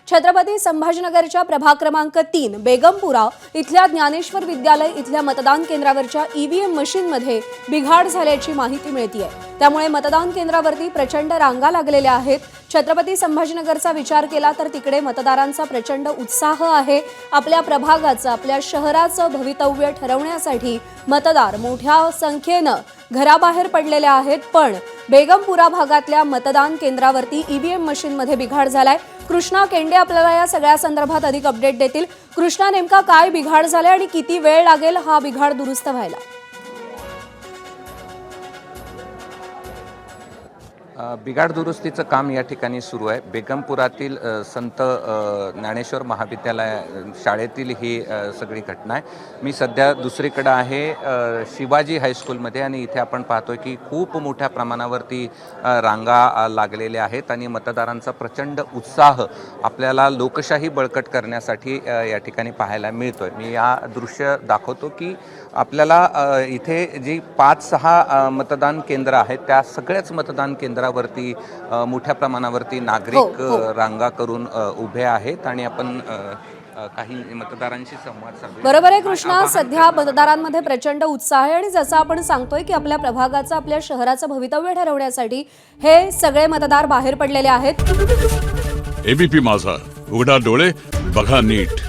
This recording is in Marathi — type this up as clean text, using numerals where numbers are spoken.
छत्रपती संभाजीनगरच्या प्रभाग क्रमांक 3 बेगमपुरा इथल्या ज्ञानेश्वर विद्यालय इथल्या मतदान केंद्रावरच्या ईव्हीएम मशीनमध्ये बिघाड झाल्याची माहिती मिळतेय। त्यामुळे मतदान केंद्रावरती प्रचंड रांगा लागलेल्या आहेत। छत्रपती संभाजीनगरचा विचार केला तर तिकडे मतदारांचा प्रचंड उत्साह आहे। आपल्या प्रभागाचं आपल्या शहराचं भवितव्य ठरवण्यासाठी मतदार मोठ्या संख्येने घराबाहेर पडलेले आहेत। पण बेगमपुरा भागातल्या मतदान केंद्रावरती ईव्हीएम मशीनमध्ये बिघाड झालाय। कृष्णा केंडे आपल्याला या सगळ्या संदर्भात अधिक अपडेट देतील। कृष्णा, नेमका काय बिघाड झालाय आणि किती वेळ लागेल हा बिघाड दुरुस्त व्हायला? बिघाड दुरुस्तीचं काम या ठिकाणी सुरू आहे। बेगमपुरातील संत ज्ञानेश्वर महाविद्यालय शाळेतील ही सगळी घटना आहे। मी सध्या दुसरीकडे आहे शिवाजी हायस्कूलमध्ये आणि इथे आपण पाहतोय की खूप मोठ्या प्रमाणावरती रांगा लागलेल्या आहेत आणि मतदारांचा प्रचंड उत्साह आपल्याला लोकशाही बळकट करण्यासाठी या ठिकाणी पाहायला मिळतोय। मी या दृश्य दाखवतो की आपल्याला इथे जी 5-6 मतदान केंद्र आहेत त्या सगळ्याच मतदान केंद्रावरती मोठ्या प्रमाणावरती नागरिक रांगा करून उभे आहेत आणि आपण काही मतदारांशी संवाद साधू। बरोबर आहे कृष्णा, सध्या मतदारांमध्ये प्रचंड उत्साह आहे आणि जसं आपण सांगतोय की आपल्या प्रभागाचं आपल्या शहराचं भवितव्य ठरवण्यासाठी हे सगळे मतदार बाहेर पडलेले आहेत। एबीपी माझा, उघडा डोळे बघा नीट।